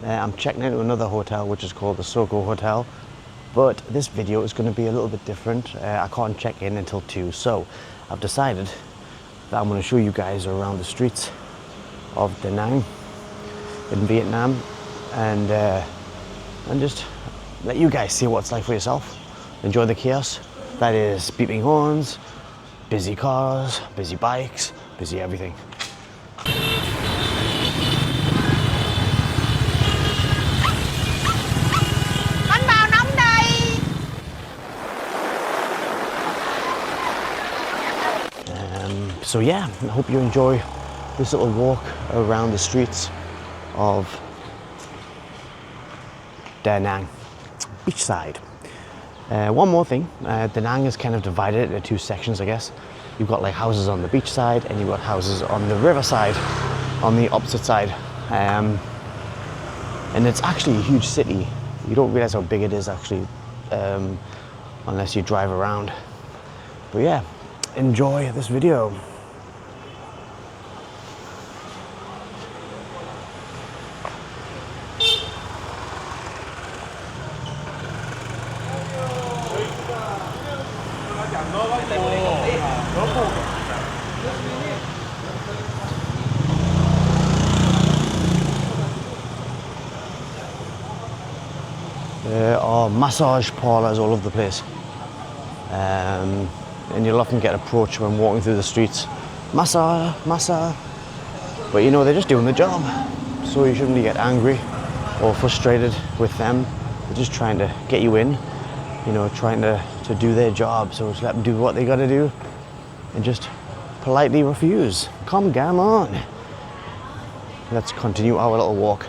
I'm checking into another hotel which is called the Soko Hotel, but this video is going to be a little bit different. I can't check in until 2, so I've decided that I'm going to show you guys around the streets of Da Nang in Vietnam and just let you guys see what it's like for yourself. Enjoy the chaos that is beeping horns, busy cars, busy bikes, busy everything. So yeah, I hope you enjoy this little walk around the streets of Da Nang beachside. One more thing, Da Nang is kind of divided into 2 sections, I guess. You've got like houses on the beach side and you've got houses on the riverside, on the opposite side. And it's actually a huge city. You don't realize how big it is actually, unless you drive around. But yeah, enjoy this video. There are massage parlors all over the place, and you'll often get approached when walking through the streets. Massage, massage. But you know, they're just doing the job, so you shouldn't get angry or frustrated with them. They're just trying to get you in, you know, trying to do their job. So just let them do what they gotta do and just politely refuse. Come on. Let's continue our little walk.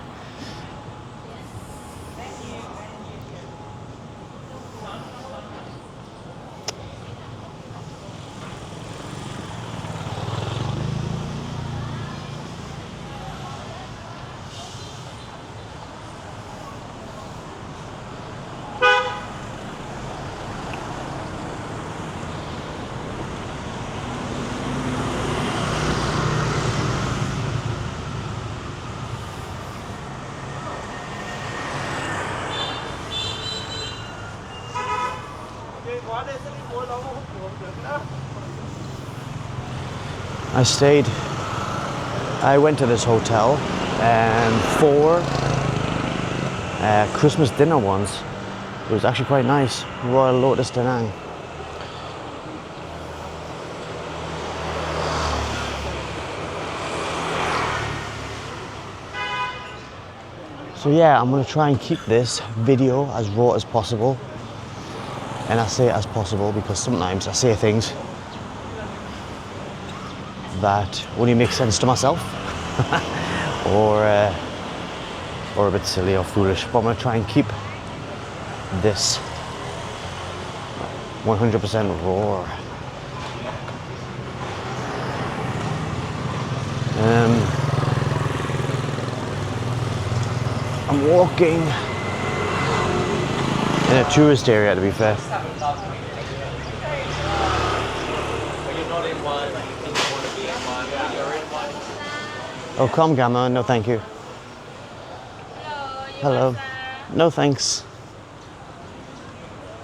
I went to this hotel for Christmas dinner once. It was actually quite nice. Royal Lotus Da Nang. So yeah, I'm going to try and keep this video as raw as possible. And I say as possible because sometimes I say things that only make sense to myself or a bit silly or foolish, but I'm going to try and keep this 100% raw. I'm walking in a tourist area, to be fair. Oh, come, Gamma. No, thank you. Hello. No, thanks.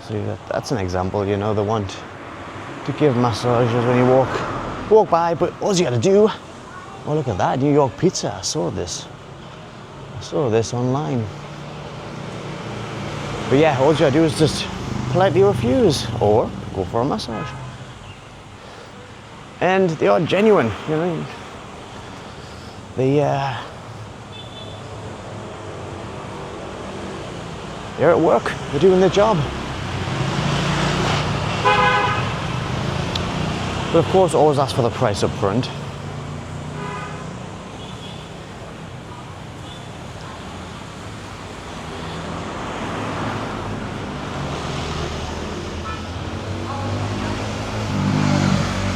See, that's an example, you know, they want to give massages when you walk by, but all you gotta do, oh, look at that, New York pizza. I saw this online. But yeah, all you gotta do is just politely refuse or go for a massage. And they are genuine, you know. They're at work, they're doing their job. But of course, always ask for the price up front.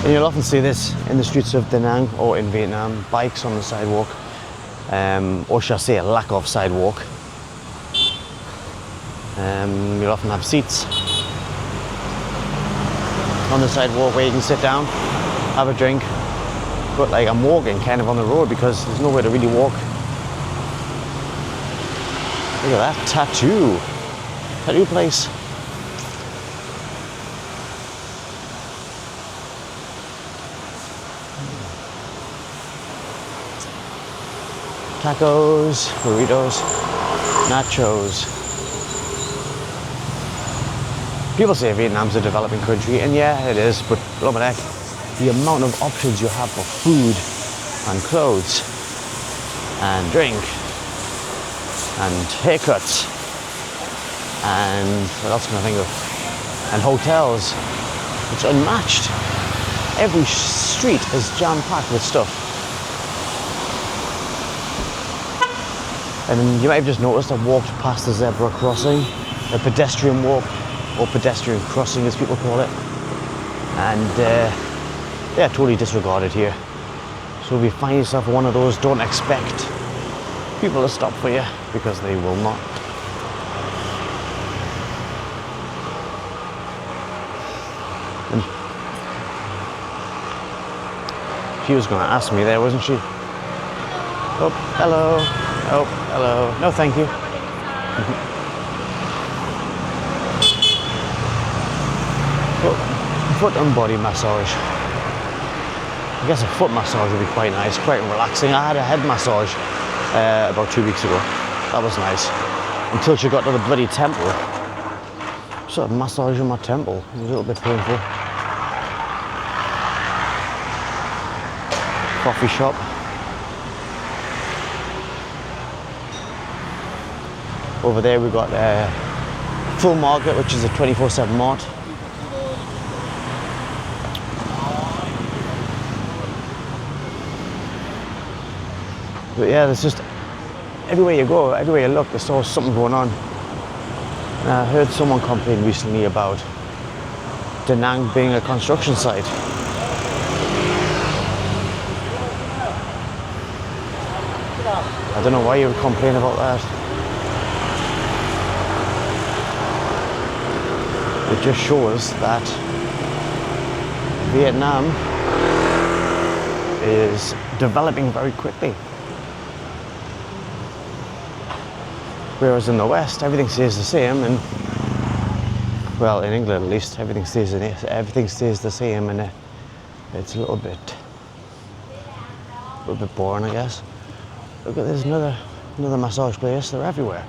And you'll often see this in the streets of Da Nang or in Vietnam, bikes on the sidewalk, or shall I say a lack of sidewalk. You'll often have seats on the sidewalk where you can sit down, have a drink. But like I'm walking kind of on the road because there's nowhere to really walk. Look at that tattoo place. Tacos, burritos, nachos. People say Vietnam's a developing country, and yeah, it is, but heck, the amount of options you have for food and clothes and drink and haircuts and what else can I think of? And hotels. It's unmatched. Every street is jam-packed with stuff. And you might have just noticed I walked past the zebra crossing, a pedestrian walk, or pedestrian crossing as people call it. And yeah, totally disregarded here. So if you find yourself one of those, don't expect people to stop for you, because they will not. And she was going to ask me there, wasn't she? Oh, hello. Oh, hello. No, thank you. Foot and body massage. I guess a foot massage would be quite nice, quite relaxing. I had a head massage about 2 weeks ago. That was nice. Until she got to the bloody temple. Sort of massaging my temple. It was a little bit painful. Coffee shop. Over there we've got Full Market, which is a 24/7 mart. But yeah, there's just, everywhere you go, everywhere you look, there's always something going on. And I heard someone complain recently about Da Nang being a construction site. I don't know why you would complain about that. It just shows that Vietnam is developing very quickly. Whereas in the West, everything stays the same, and well, in England at least, everything stays the same, and it's a little bit boring, I guess. Look at this, another massage place. They're everywhere.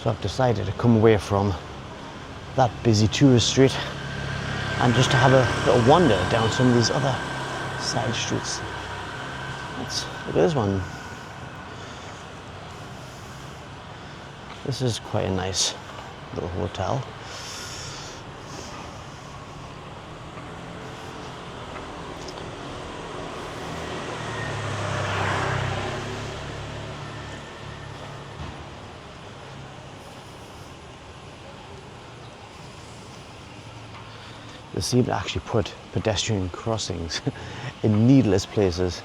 So I've decided to come away from that busy tourist street and just to have a little wander down some of these other side streets. Look at this one. This is quite a nice little hotel. They seem to actually put pedestrian crossings in needless places.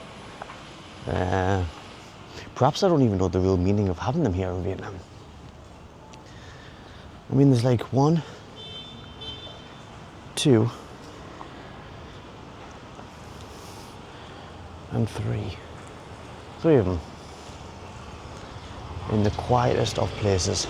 Perhaps I don't even know the real meaning of having them here in Vietnam. I mean, there's like 1, 2, and 3. 3 of them in the quietest of places.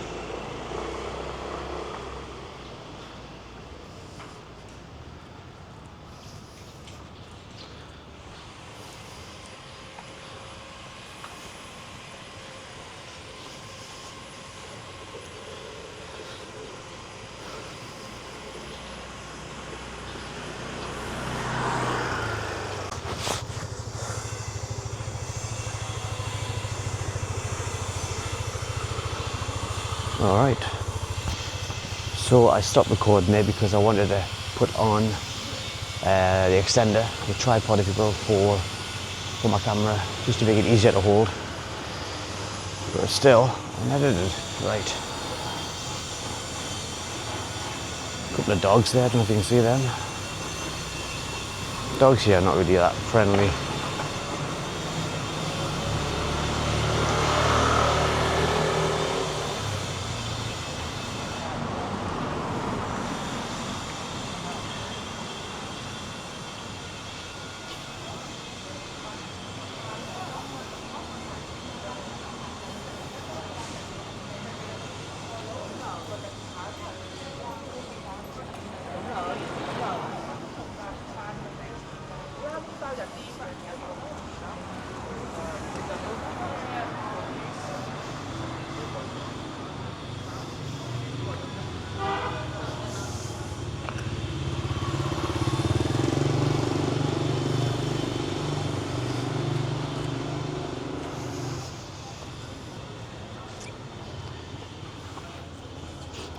Alright, so I stopped recording there because I wanted to put on the extender, the tripod if you will, for my camera, just to make it easier to hold. But still, unedited, right. A couple of dogs there, I don't know if you can see them. Dogs here are not really that friendly.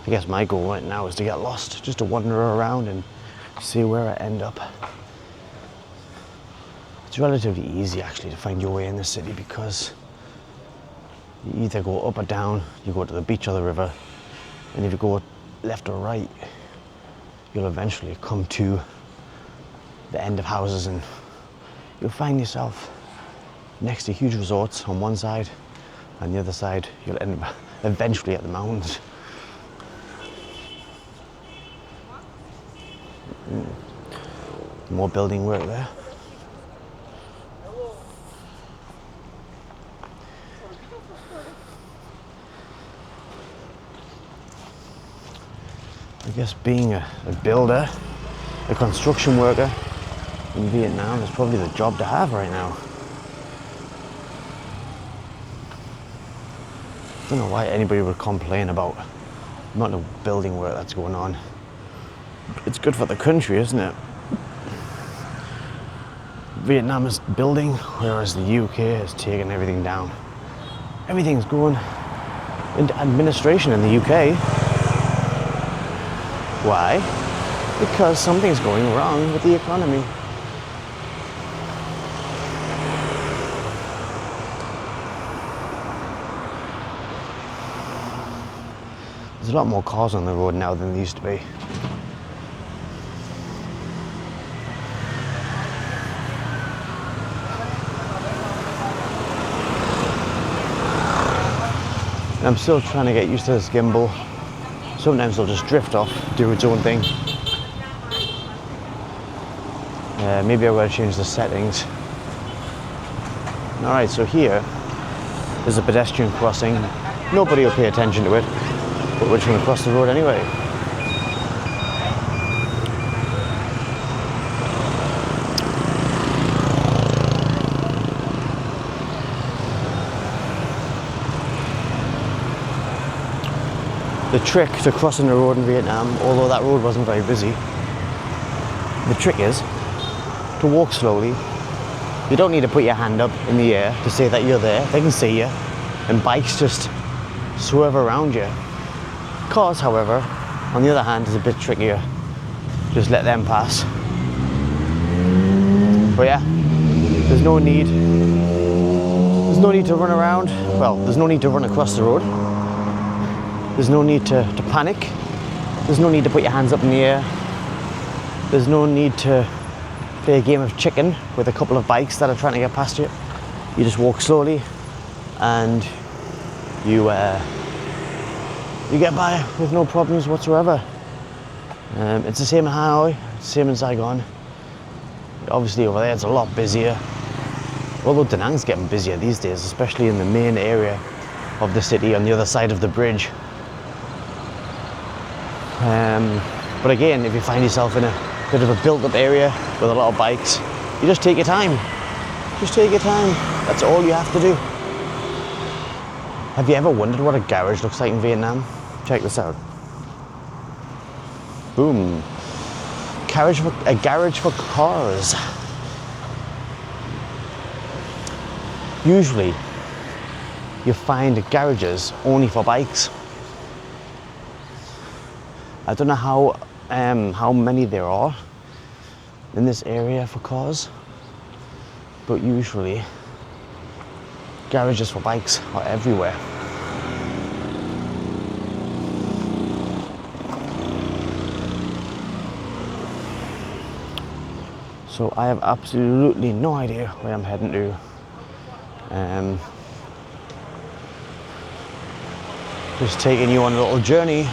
I guess my goal right now is to get lost, just to wander around and see where I end up. It's relatively easy actually to find your way in the city because you either go up or down, you go to the beach or the river, and if you go left or right, you'll eventually come to the end of houses and you'll find yourself next to huge resorts on one side, and the other side you'll end up eventually at the mountains. More building work there. I guess being a builder, a construction worker in Vietnam is probably the job to have right now. I don't know why anybody would complain about the amount of building work that's going on. It's good for the country, isn't it? Vietnam is building, whereas the UK is taking everything down. Everything's going into administration in the UK. Why? Because something's going wrong with the economy. There's a lot more cars on the road now than there used to be. And I'm still trying to get used to this gimbal. Sometimes it'll just drift off, do its own thing. Maybe I will change the settings. Alright, so here there's a pedestrian crossing. Nobody will pay attention to it, but we're just going to cross the road anyway. The trick to crossing the road in Vietnam, although that road wasn't very busy, the trick is to walk slowly. You don't need to put your hand up in the air to say that you're there. They can see you, and bikes just swerve around you. Cars, however, on the other hand, is a bit trickier. Just let them pass. But yeah, there's no need to run around. Well, there's no need to run across the road. There's no need to panic. There's no need to put your hands up in the air. There's no need to play a game of chicken with a couple of bikes that are trying to get past you. You just walk slowly and you get by with no problems whatsoever. It's the same in Hanoi, it's the same in Saigon. Obviously over there it's a lot busier. Although Da Nang's getting busier these days, especially in the main area of the city on the other side of the bridge. But again, if you find yourself in a bit of a built-up area with a lot of bikes, you just take your time. Just take your time. That's all you have to do. Have you ever wondered what a garage looks like in Vietnam? Check this out. Boom. A garage for cars. Usually, you find garages only for bikes. I don't know how many there are in this area for cars, but usually garages for bikes are everywhere. So I have absolutely no idea where I'm heading to. Just taking you on a little journey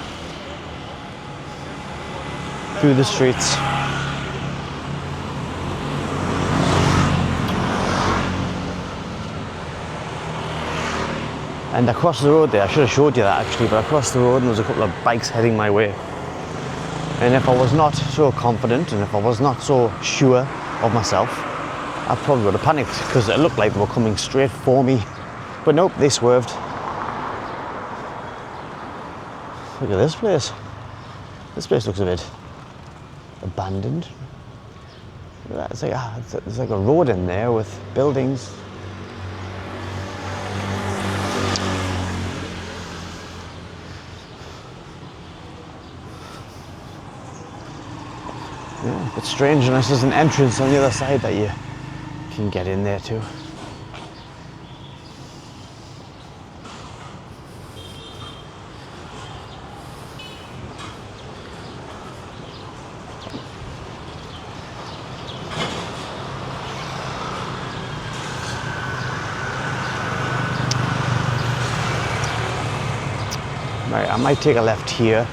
through the streets. And across the road there, I should have showed you that actually, but across the road there was a couple of bikes heading my way. And if I was not so confident and if I was not so sure of myself, I probably would have panicked because it looked like they were coming straight for me. But nope, they swerved. Look at this place. This place looks a bit abandoned. It's like there's like a road in there with buildings. It's strange unless there's an entrance on the other side that you can get in there too. Right, I might take a left here.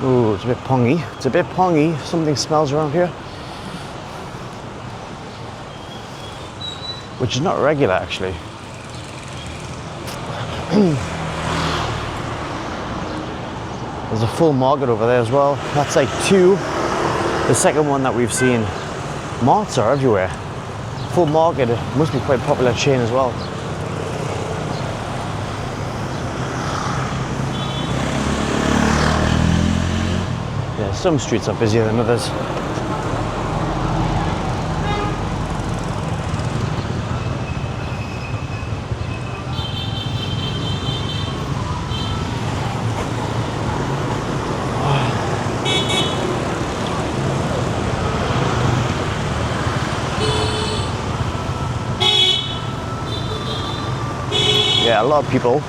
Ooh, it's a bit pongy. It's a bit pongy. Something smells around here. Which is not regular, actually. There's a full market over there as well. That's like 2. The second one that we've seen. Marts are everywhere. Full market, it must be quite a popular chain as well. Yeah, some streets are busier than others. Yeah, a lot of people,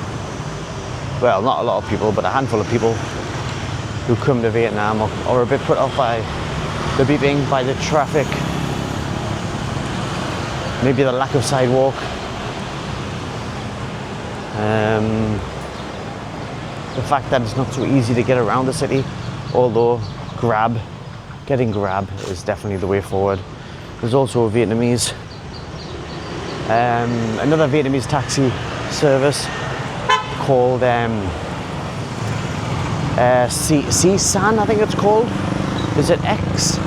well, not a lot of people, but a handful of people who come to Vietnam are a bit put off by the beeping, by the traffic, maybe the lack of sidewalk, the fact that it's not so easy to get around the city, although getting Grab is definitely the way forward. There's also a Vietnamese, another Vietnamese taxi service called San, I think it's called. Is it X?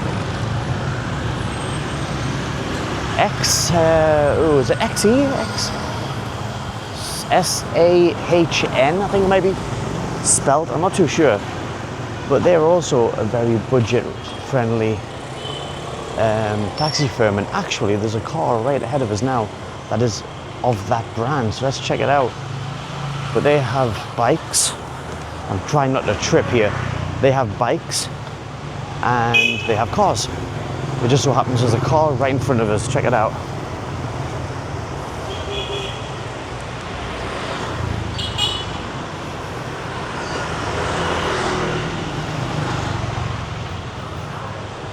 Is it XE? SAHN, I think it might be spelled. I'm not too sure. But they're also a very budget-friendly taxi firm. And actually, there's a car right ahead of us now that is of that brand, so let's check it out. But they have bikes. I'm trying not to trip here. They have bikes and they have cars. It just so happens there's a car right in front of us. Check it out.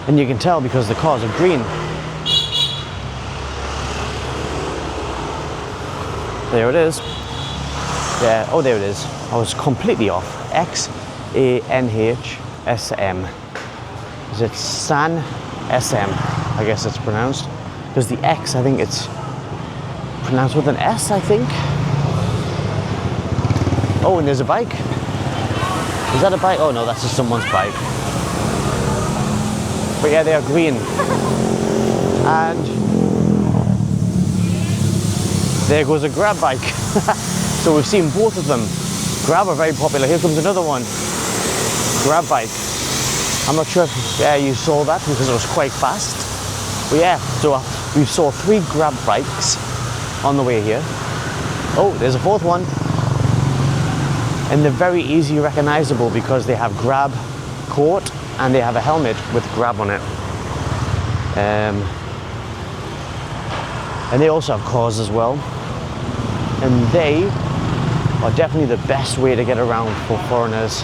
And you can tell because the cars are green. There it is. Yeah, oh, there it is. I was completely off. XANHSM. Is it San SM? I guess it's pronounced. Because the X, I think it's pronounced with an S, I think. Oh, and there's a bike. Is that a bike? Oh no, that's just someone's bike. But yeah, they are green. And there goes a Grab bike. So we've seen both of them. Grab are very popular. Here comes another one. Grab bike. I'm not sure if you saw that because it was quite fast. But yeah, so we saw 3 Grab bikes on the way here. Oh, there's a 4th one. And they're very easy recognizable because they have Grab coat and they have a helmet with Grab on it. And they also have cars as well. And they are definitely the best way to get around for foreigners.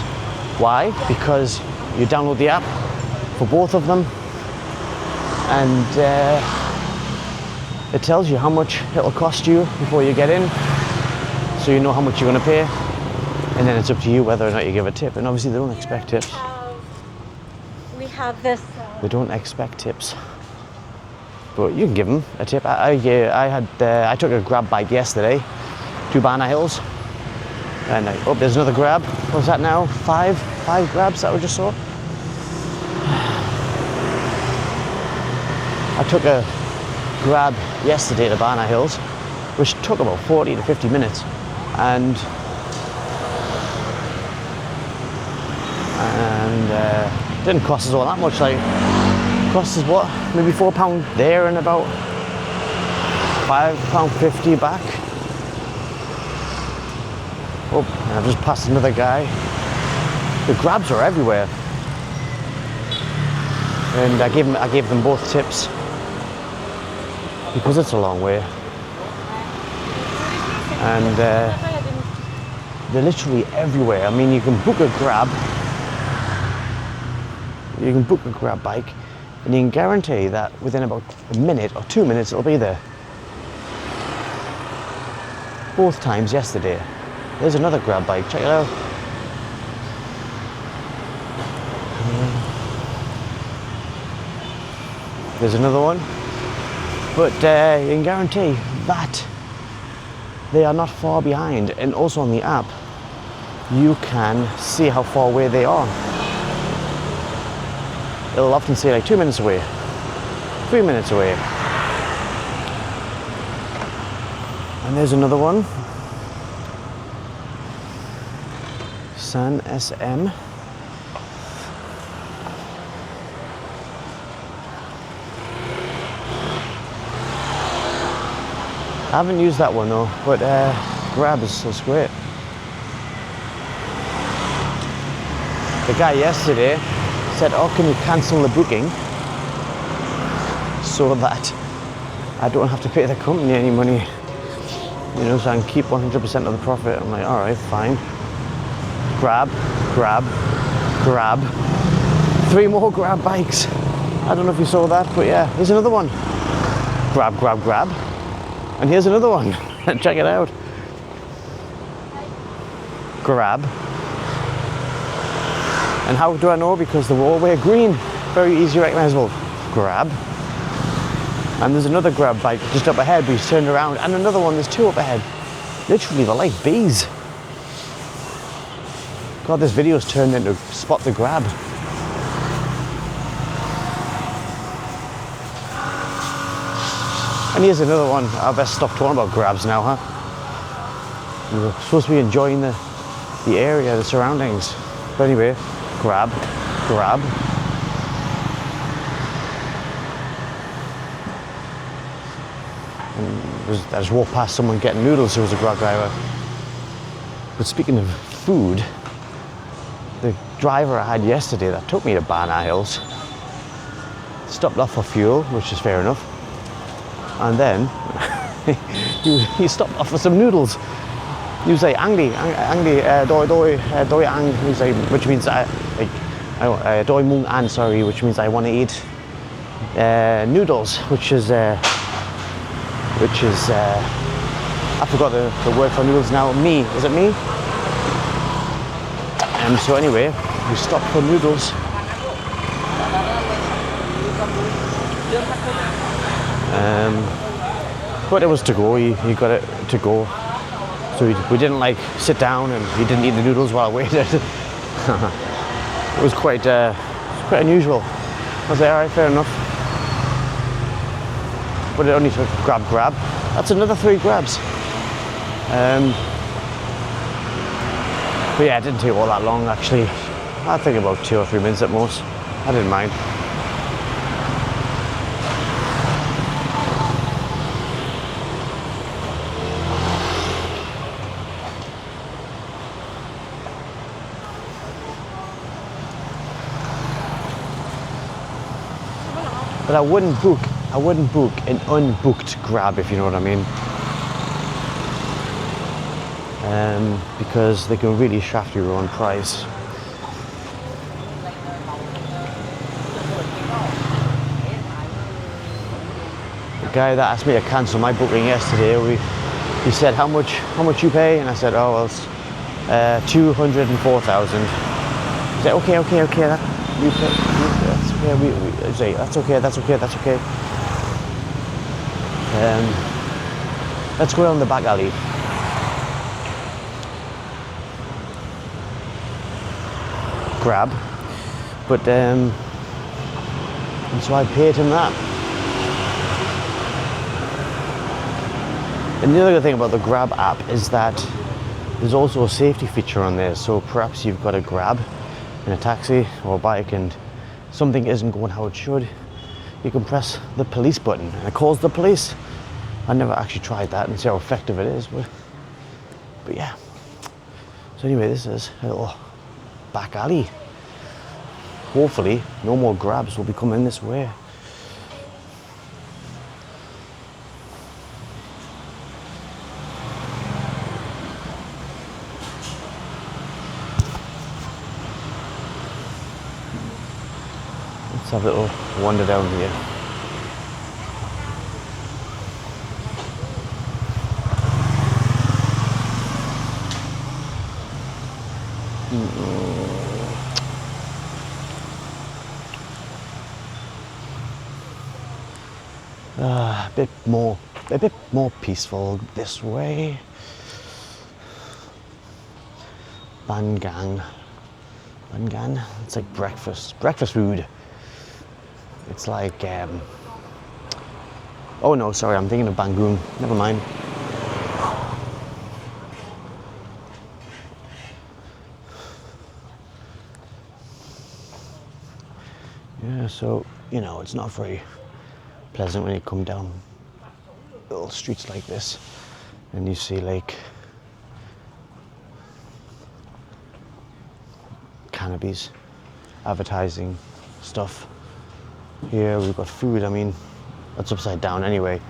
Why? Because you download the app for both of them and it tells you how much it'll cost you before you get in, so you know how much you're going to pay, and then it's up to you whether or not you give a tip. And obviously they don't expect tips. We have this. They don't expect tips, but you can give them a tip. I took a Grab bike yesterday to Banner Hills, and oh, there's another Grab. What's that now? 5 Grabs that we just saw. I took a Grab yesterday to Banner Hills, which took about 40 to 50 minutes, and didn't cost us all that much. Like, cost us what? Maybe £4 there and about £5.50 back. Oh, and I've just passed another guy. The grabs are everywhere. And I gave them both tips because it's a long way. And they're literally everywhere. I mean, you can book a grab. You can book a grab bike, and you can guarantee that within about a minute or 2 minutes it'll be there. Both times yesterday. There's another grab bike, check it out. There's another one. But you can guarantee that they are not far behind. And also on the app, you can see how far away they are. It'll often say like 2 minutes away, 3 minutes away. And there's another one. San SM. I haven't used that one though, but grab is great. The guy yesterday said, oh, can you cancel the booking so that I don't have to pay the company any money, you know, so I can keep 100% of the profit. I'm like, all right, fine. Grab, grab, grab. 3 more grab bikes. I don't know if you saw that, but yeah, here's another one. Grab, grab, grab. And here's another one. Check it out. Grab. And how do I know? Because they all wear green. Very easy recognizable. Grab. And there's another grab bike just up ahead, but he's turned around. And another one, there's 2 up ahead. Literally, they're like bees. God, this video's turned into spot the grab. And here's another one. I best stop talking about grabs now, huh? We're supposed to be enjoying the area, the surroundings. But anyway, grab, grab. And I just walked past someone getting noodles who was a grab driver. But speaking of food, the driver I had yesterday that took me to Barnard Hills stopped off for fuel, which is fair enough. And then he stopped off for some noodles. He was like, Angli, doi ang. He was like, which means doi mung an, sorry, which means I want to eat noodles, which is I forgot the word for noodles now. Me, is it me? So anyway, we stopped for noodles. But it was to go, he got it to go. So we didn't like sit down and he didn't eat the noodles while I waited. It was quite unusual. I was like, all right, fair enough. But it only took grab. That's another 3 grabs. But yeah, it didn't take all that long actually. I think about 2 or 3 minutes at most. I didn't mind. But I wouldn't book an unbooked grab, if you know what I mean. Because they can really shaft you on price. The guy that asked me to cancel my booking yesterday, he said, how much you pay? And I said, oh well, it's 204,000. He said, okay, that you pay. That's okay. We say that's okay. Let's go down the back alley. Grab, but and so I paid him that. And the other good thing about the Grab app is that there's also a safety feature on there. So perhaps you've got a Grab in a taxi or a bike and something isn't going how it should, you can press the police button and it calls the police. I never actually tried that and see how effective it is, but yeah. So anyway, this is a little back alley. Hopefully, no more grabs will be coming this way. Let's have a little wander down here. A bit more peaceful this way. Bangang. It's like breakfast food. It's like, oh no, sorry, I'm thinking of Bangoon. Never mind. Yeah, so, you know, it's not very pleasant when you come down little streets like this and you see like cannabis advertising stuff. Here we've got food. I mean, that's upside down anyway.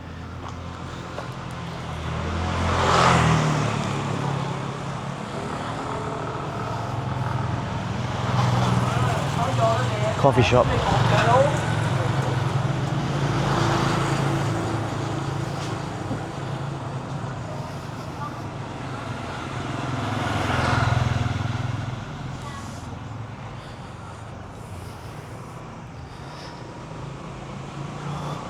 Coffee shop.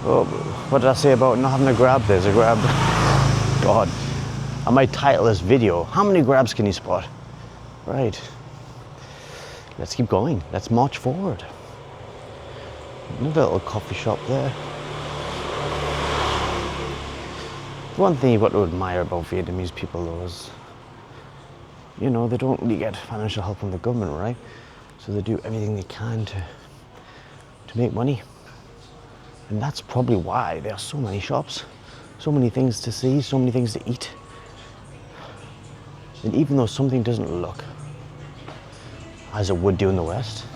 Oh, what did I say about not having a grab? There's a grab. God, I might title this video, how many grabs can you spot? Right, let's keep going. Let's march forward. Another little coffee shop there. One thing you've got to admire about Vietnamese people though is, you know, they don't really get financial help from the government, right? So they do everything they can to make money. And that's probably why there are so many shops, so many things to see, so many things to eat. And even though something doesn't look as it would do in the West,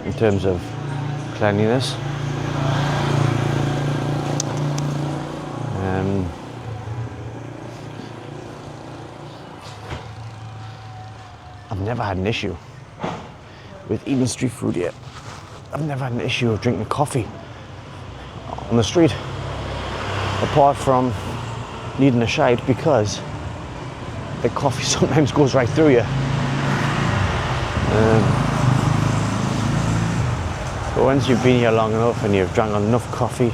in terms of cleanliness, I've never had an issue with eating street food yet. I've never had an issue of drinking coffee on the street, apart from needing a shite because the coffee sometimes goes right through you. But once you've been here long enough and you've drank enough coffee,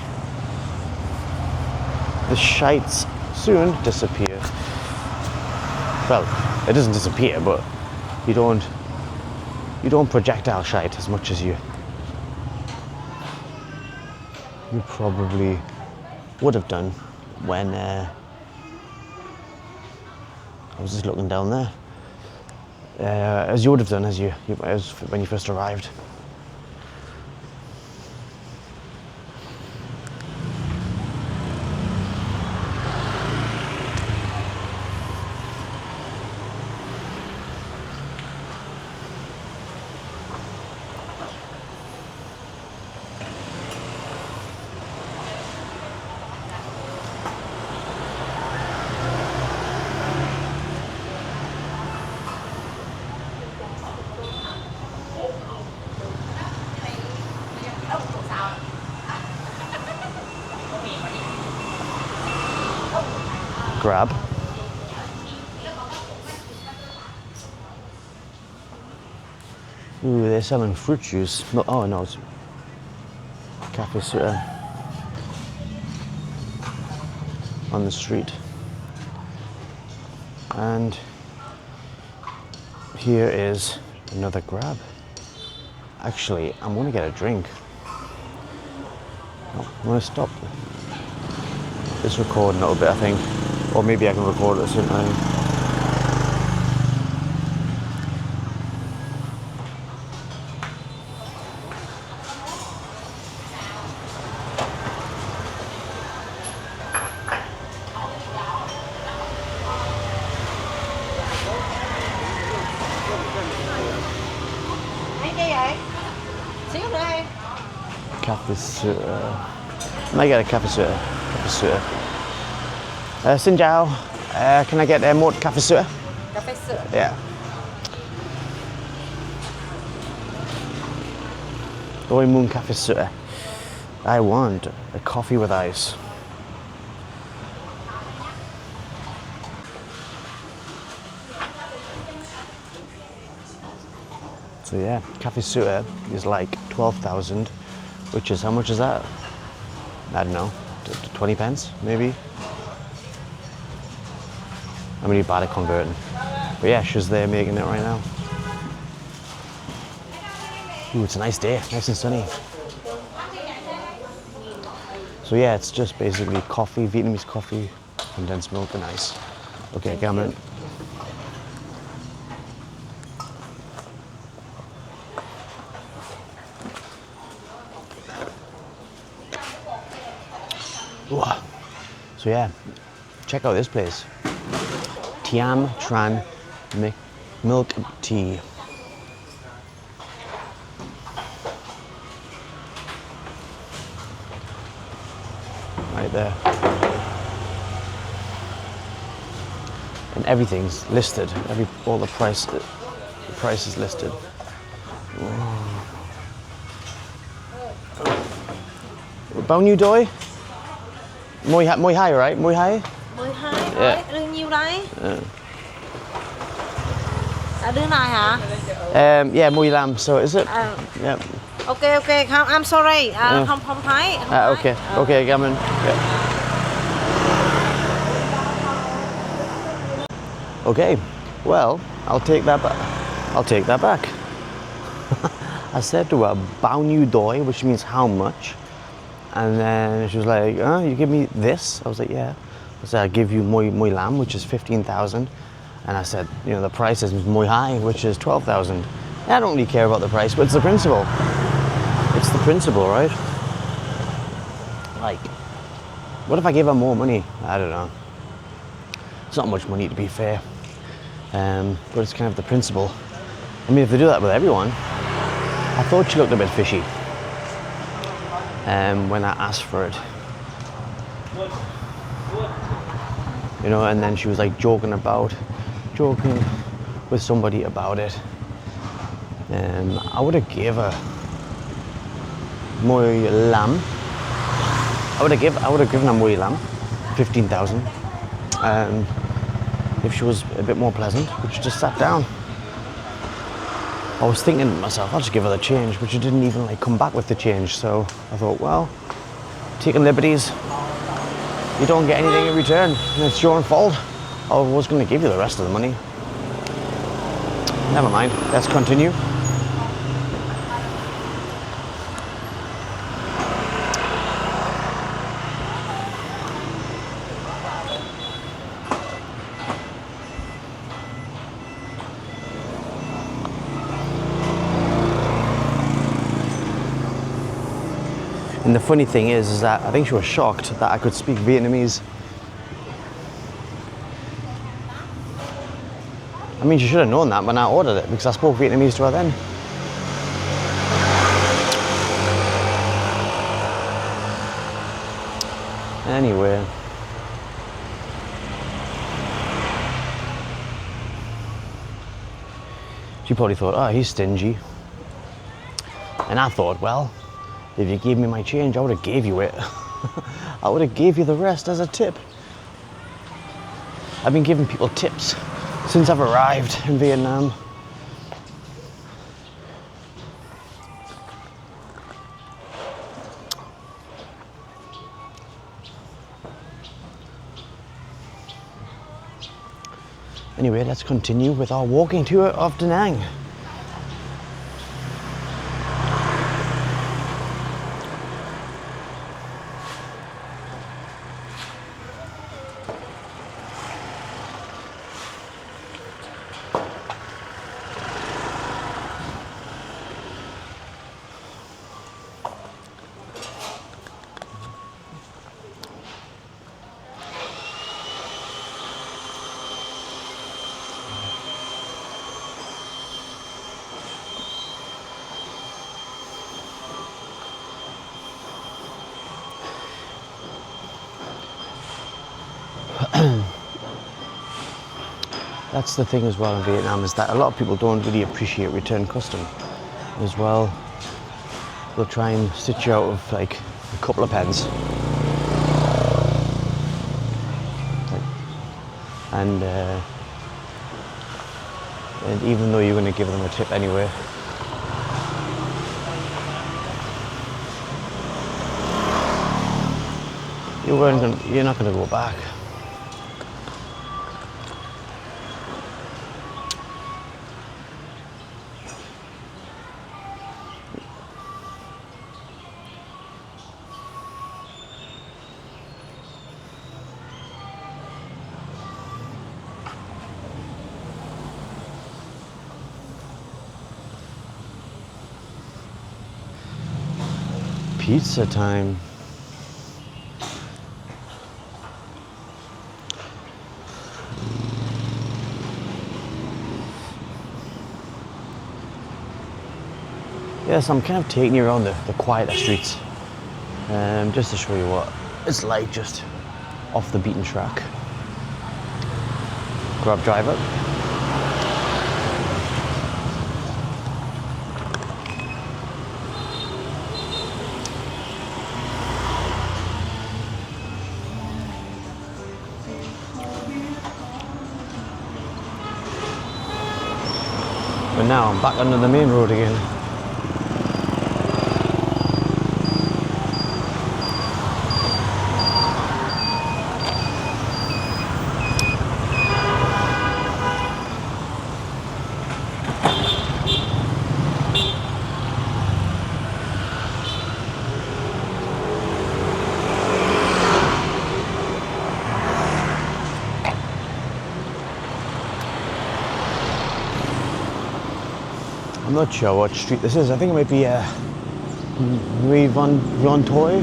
the shites soon disappear. Well, it doesn't disappear, but you don't projectile shite as much as you probably would have done when I was just looking down there, as you would have done as when you first arrived. Grab. Ooh, they're selling fruit juice. No, oh no, it's cafe soda on the street. And here is another grab. Actually, I'm gonna get a drink. Oh, I'm gonna stop this recording a little bit, I think. Or maybe I can record it at the same time. xíu nữa em. Café sữa. May get a café sữa. Café sữa. Xin chào. Can I get một café sữa? Cà phê sữa. Yeah. Tôi muốn café sữa. I want a coffee with ice. So yeah, café sữa is like 12,000, which is, how much is that? I don't know, 20 pence maybe? I'm really bad at converting. But yeah, she's there making it right now. Ooh, it's a nice day, nice and sunny. So yeah, it's just basically coffee, Vietnamese coffee, condensed milk and ice. Okay, come in. Ooh. So yeah, check out this place. Tiam Tran Milk Tea. Right there. And everything's listed. All the price is listed. Bao nhiêu đôi? Mùi hai, right? Mùi hai? 12 Yeah. Đưa nhiêu đấy? Đưa này hả? Yeah, mùi lam. So is it? Yeah. Ok, không, I'm sorry. Không thấy. Okay. Okay, come in. Yeah. Okay. Well, I'll take that back. I said to her, bao nhiêu đôi, which means how much. And then she was like, you give me this? I was like, yeah. I said, I give you mui lam, which is 15,000. And I said, the price is mui hai, which is 12,000. I don't really care about the price, but it's the principle. It's the principle, right? Like, what if I gave her more money? I don't know. It's not much money, to be fair. But it's kind of the principle. I mean, if they do that with everyone, I thought she looked a bit fishy. When I asked for it, and then she was like joking with somebody about it. I would have gave her mui lam. I would have given her mui lam, 15,000. If she was a bit more pleasant, but she just sat down. I was thinking to myself, I'll just give her the change, but she didn't even come back with the change. So I thought, well, taking liberties, you don't get anything in return, and it's your own fault. I was going to give you the rest of the money. Never mind, let's continue. And the funny thing is that I think she was shocked that I could speak Vietnamese. I mean, she should have known that when I ordered it, because I spoke Vietnamese to her then. Anyway. She probably thought, oh, he's stingy. And I thought, well, if you gave me my change, I would have gave you it. I would have gave you the rest as a tip. I've been giving people tips since I've arrived in Vietnam. Anyway, let's continue with our walking tour of Da Nang. That's the thing as well in Vietnam, is that a lot of people don't really appreciate return custom as well. They'll try and stitch you out of like a couple of pence. And even though you're going to give them a tip anyway, you're not going to go back. Pizza time. Yes, I'm kind of taking you around the quieter streets, just to show you what it's like just off the beaten track. Grab driver. But now I'm back under the main road again. I'm not sure what street this is. I think it might be Rue Von Toy.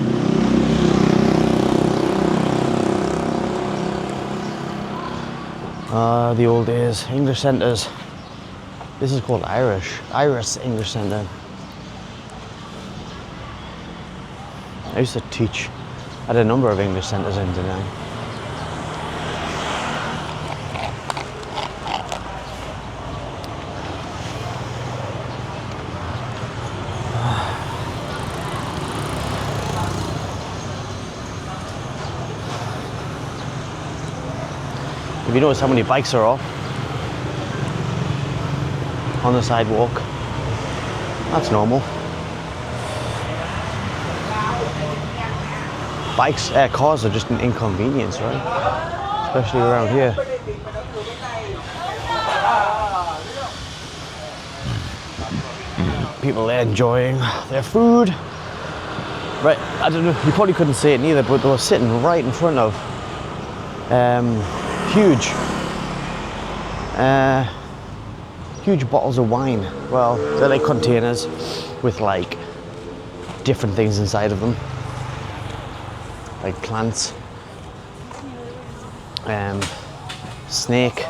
The old days, English centres. This is called Iris English Centre. I used to teach at a number of English centres in Da Nang. If you notice how many bikes are off on the sidewalk, that's normal. Cars are just an inconvenience, right? Especially around here. People are enjoying their food. Right, I don't know, you probably couldn't see it neither, but they were sitting right in front of huge bottles of wine. Well, they're like containers with like different things inside of them, like plants, snake.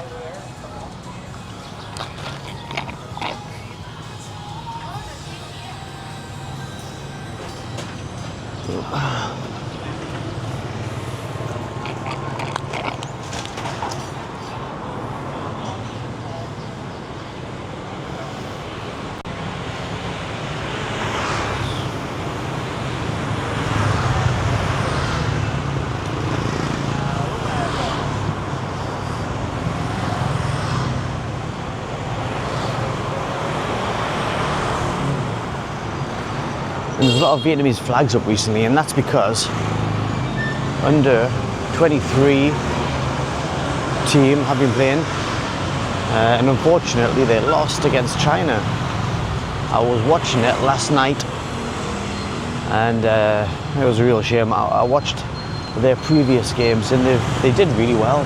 And there's a lot of Vietnamese flags up recently, and that's because under 23 team have been playing, and unfortunately they lost against China. I was watching it last night, and it was a real shame. I watched their previous games, and they did really well.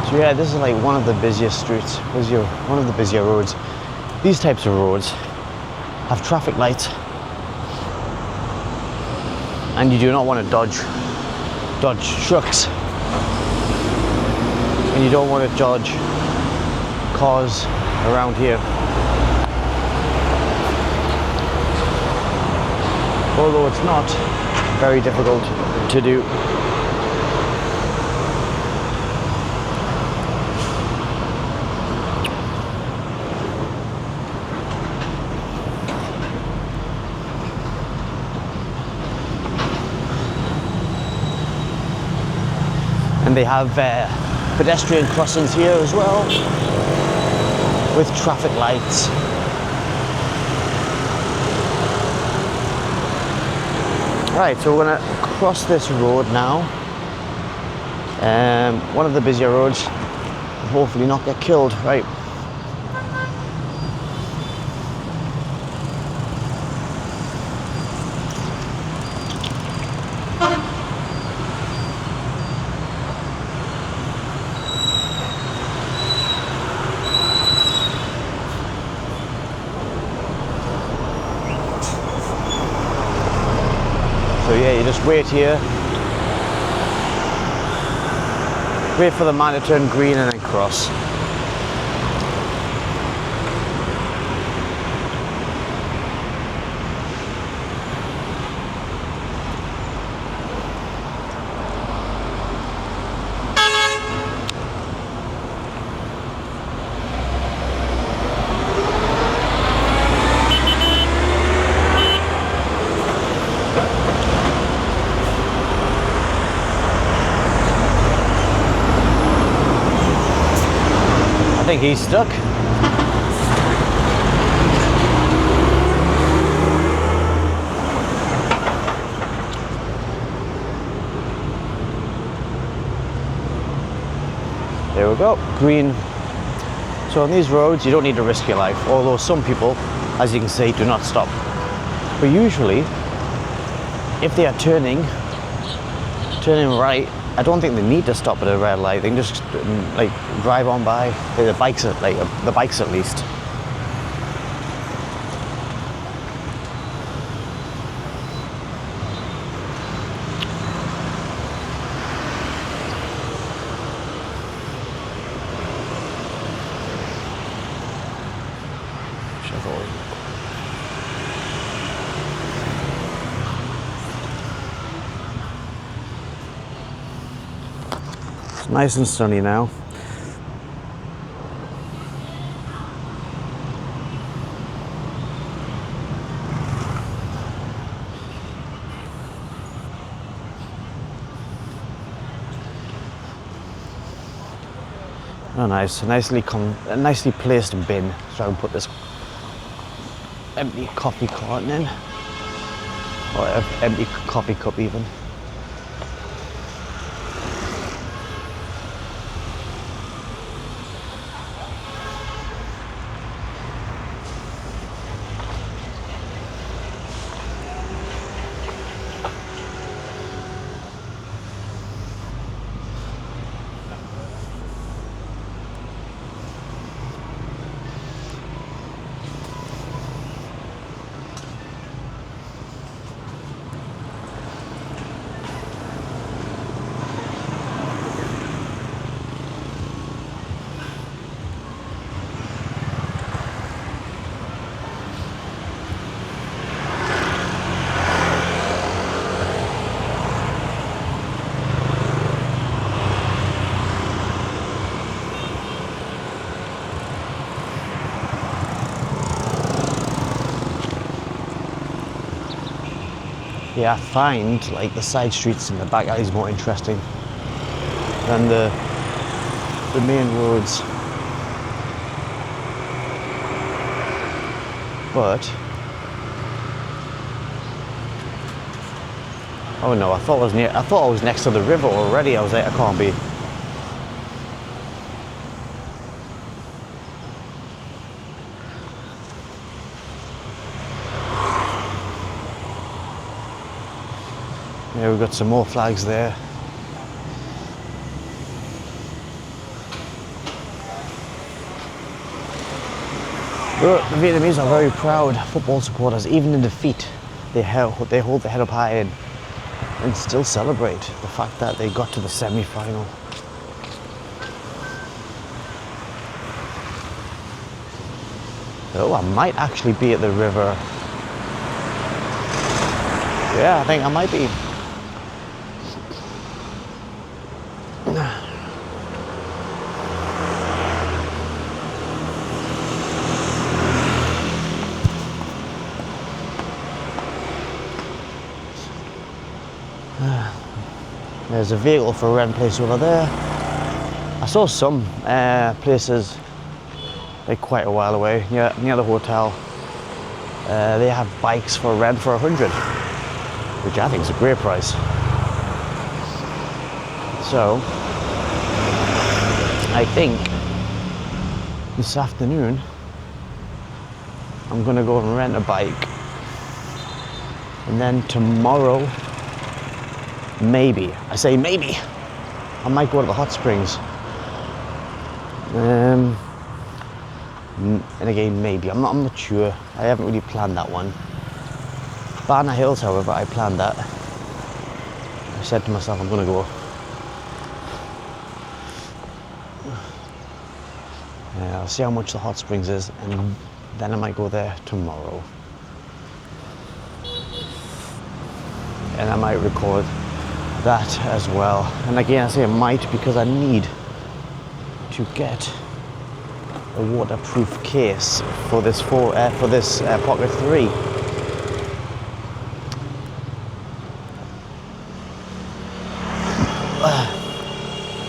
So yeah, this is like one of the busiest streets, one of the busier roads. These types of roads have traffic lights, and you do not want to dodge trucks, and you don't want to dodge cars around here. Although it's not very difficult to do. And they have pedestrian crossings here as well, with traffic lights. Right, so we're gonna cross this road now. One of the busier roads, and hopefully not get killed. Right. So yeah, you just wait here. Wait for the man to turn green and then cross. I think he's stuck. There we go, green. So on these roads, you don't need to risk your life, although some people, as you can see, do not stop. But usually, if they are turning right, I don't think they need to stop at a red light. They can just like drive on by. The bikes at least. It's nice and sunny now. Oh, nice. A nicely placed bin. So I can put this empty coffee carton in, or an empty coffee cup even. Yeah, I find like the side streets and the back alleys more interesting than the main roads. But oh no, I thought I was next to the river already. I was like, I can't be. Yeah, we've got some more flags there. But the Vietnamese are very proud football supporters. Even in defeat, they hold their head up high and still celebrate the fact that they got to the semi-final. Oh, I might actually be at the river. Yeah, I think I might be. There's a vehicle for rent place over there. I saw some places like quite a while away near the hotel. They have bikes for rent for 100, which I think is a great price. So I think this afternoon I'm gonna go and rent a bike, and then tomorrow maybe, I say maybe, I might go to the hot springs. And again, maybe, I'm not sure. I haven't really planned that one. Barna Hills, however, I planned that. I said to myself, I'm gonna go. I'll see how much the hot springs is, and then I might go there tomorrow. And I might record that as well. And again, I say I might because I need to get a waterproof case for this Pocket 3.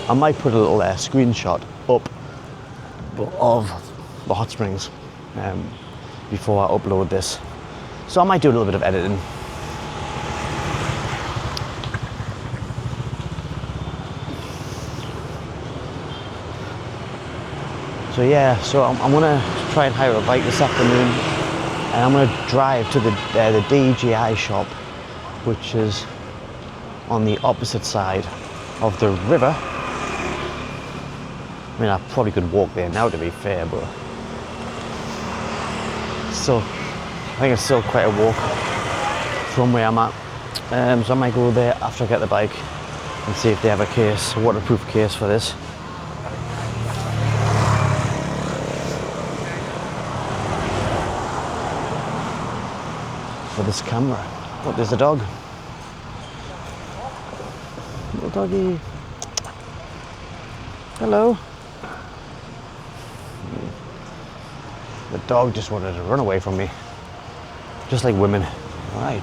I might put a little screenshot up of the hot springs before I upload this. So I might do a little bit of editing. So yeah, so I'm gonna try and hire a bike this afternoon, and I'm gonna drive to the DJI shop, which is on the opposite side of the river. I mean, I probably could walk there now, to be fair, but still, I think it's still quite a walk from where I'm at. So I might go there after I get the bike and see if they have a waterproof case for this. For this camera. Oh, there's a dog. Little doggy. Hello. The dog just wanted to run away from me. Just like women. Right.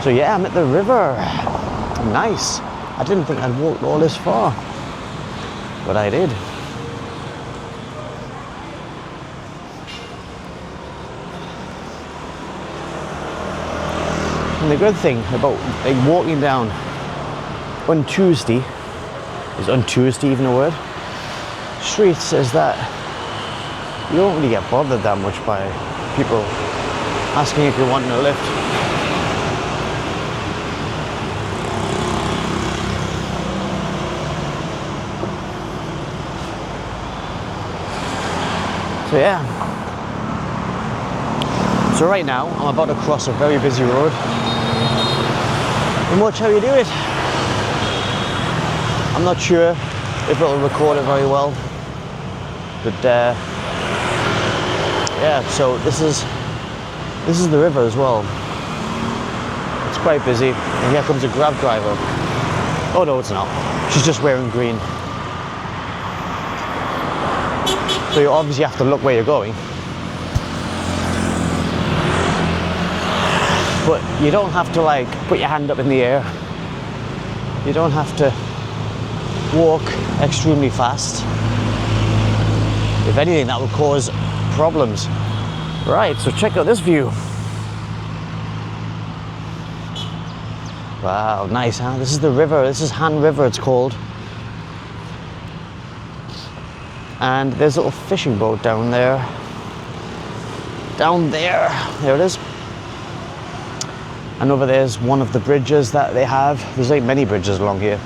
So yeah, I'm at the river. Nice. I didn't think I'd walked all this far, but I did. And the good thing about like walking down on Tuesday, is on Tuesday even a word, streets, is that you don't really get bothered that much by people asking if you're wanting a lift. So yeah. So right now I'm about to cross a very busy road. And watch how you do it. I'm not sure if it'll record it very well, but yeah. So this is the river as well. It's quite busy, and here comes a Grab driver. Oh no, it's not. She's just wearing green. So you obviously have to look where you're going. But you don't have to like put your hand up in the air. You don't have to walk extremely fast. If anything, that would cause problems. Right, so check out this view. Wow, nice, huh? This is the river. This is Han River, it's called. And there's a little fishing boat down there. Down there. There it is. And over there's one of the bridges that they have. There's like many bridges along here,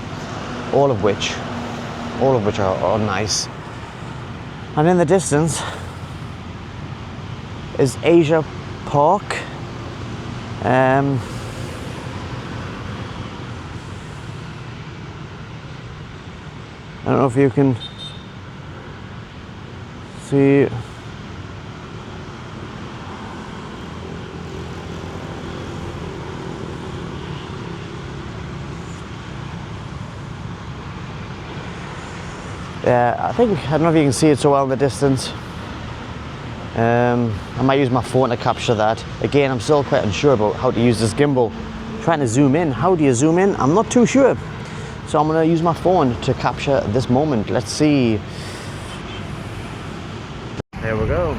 all of which are nice. And in the distance is Asia Park. I don't know if you can see. Yeah, I don't know if you can see it so well in the distance. I might use my phone to capture that. Again, I'm still quite unsure about how to use this gimbal. Trying to zoom in. How do you zoom in? I'm not too sure. So I'm going to use my phone to capture this moment. Let's see. There we go.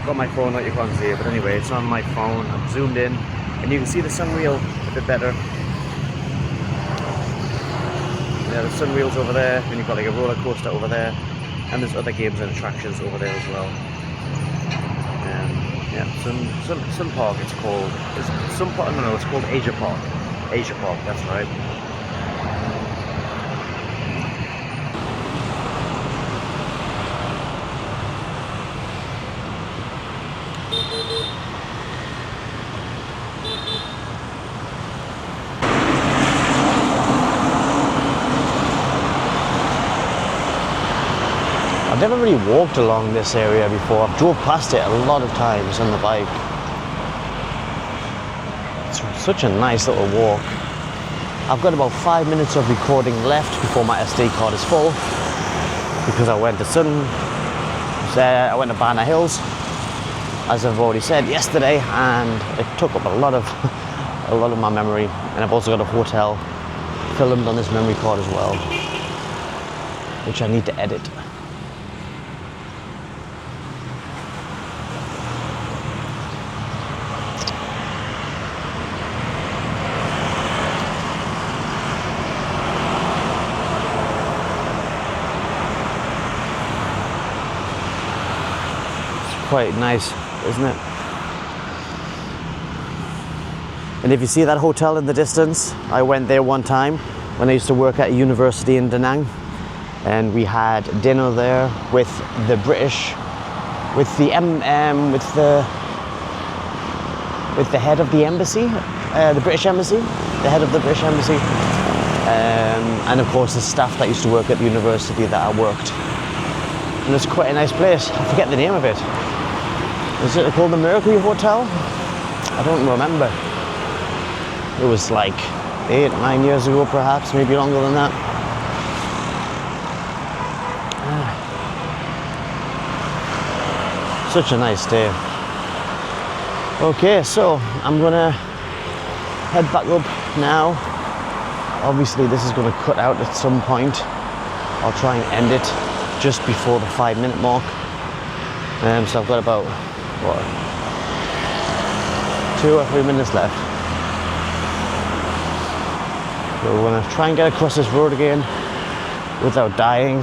Got my phone out, you can't see it, but anyway, it's on my phone. I'm zoomed in, and you can see the sunwheel a bit better. Yeah, the sunwheel's over there, and you've got like a roller coaster over there, and there's other games and attractions over there as well. Yeah, Sun Park it's called. It's Sun Park, no, it's called Asia Park. Asia Park, that's right. I've never really walked along this area before. I've drove past it a lot of times on the bike. It's such a nice little walk. I've got about 5 minutes of recording left before my SD card is full, because I went to Banner Hills, as I've already said yesterday, and it took up a lot of my memory. And I've also got a hotel filmed on this memory card as well, which I need to edit. Quite nice, isn't it? And if you see that hotel in the distance, I went there one time when I used to work at a university in Da Nang, and we had dinner there with the British, with the head of the embassy, the British embassy, the head of the British embassy, and of course the staff that used to work at the university that I worked. And it's quite a nice place. I forget the name of it. Is it called the Mercury Hotel? I don't remember. It was like 8-9 years ago, perhaps, maybe longer than that. Such a nice day. Okay, so I'm gonna head back up now. Obviously this is gonna cut out at some point. I'll try and end it just before the 5-minute mark. So I've got about, 2 or 3 minutes left. So we're gonna try and get across this road again without dying,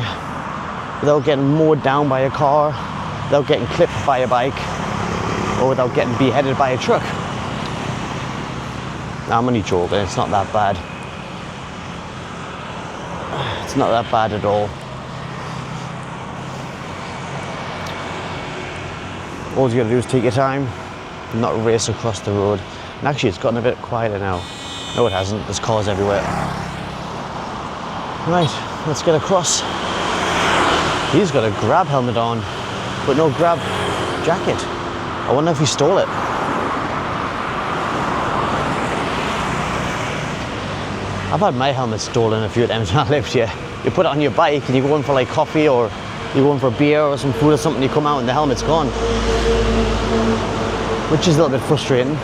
without getting mowed down by a car, without getting clipped by a bike, or without getting beheaded by a truck. No, I'm only joking, it's not that bad. It's not that bad at all. All you gotta do is take your time and not race across the road. And actually it's gotten a bit quieter now. No, it hasn't, there's cars everywhere. Right, let's get across. He's got a grab helmet on, but no grab jacket. I wonder if he stole it. I've had my helmet stolen a few times when I lived here. You put it on your bike and you go in for like coffee, or you go in for a beer or some food or something, you come out and the helmet's gone. Which is a little bit frustrating.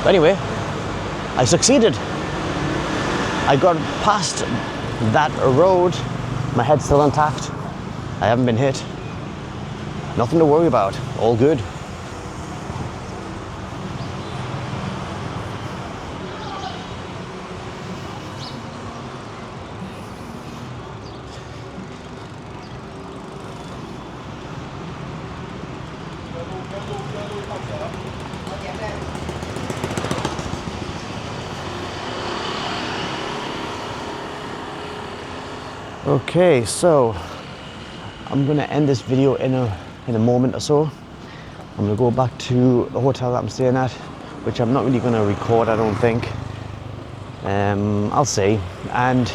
But anyway, I succeeded. I got past that road. My head's still intact. I haven't been hit. Nothing to worry about. All good. Okay, so I'm gonna end this video in a moment or so. I'm gonna go back to the hotel that I'm staying at, which I'm not really gonna record, I don't think. I'll see. And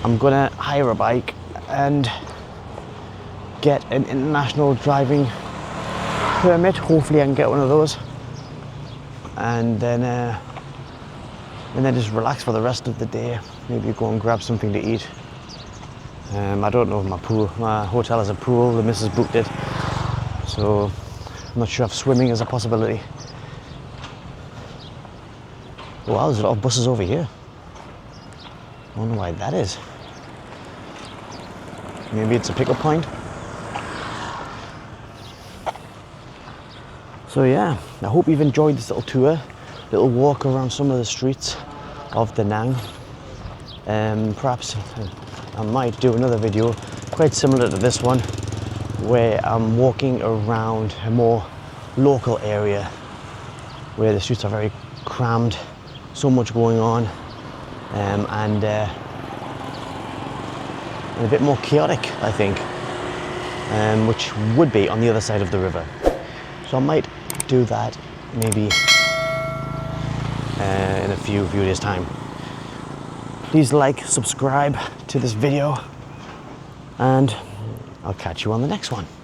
I'm gonna hire a bike and get an international driving permit. Hopefully I can get one of those. And then just relax for the rest of the day. Maybe go and grab something to eat. I don't know if my hotel has a pool, the missus booked it. So I'm not sure if swimming is a possibility. Wow, there's a lot of buses over here. I wonder why that is. Maybe it's a pickup point. So yeah, I hope you've enjoyed this little tour, little walk around some of the streets of Da Nang. Perhaps I might do another video quite similar to this one, where I'm walking around a more local area where the streets are very crammed, so much going on, and a bit more chaotic, I think, which would be on the other side of the river. So I might do that maybe in a few days' time. Please like, subscribe to this video, and I'll catch you on the next one.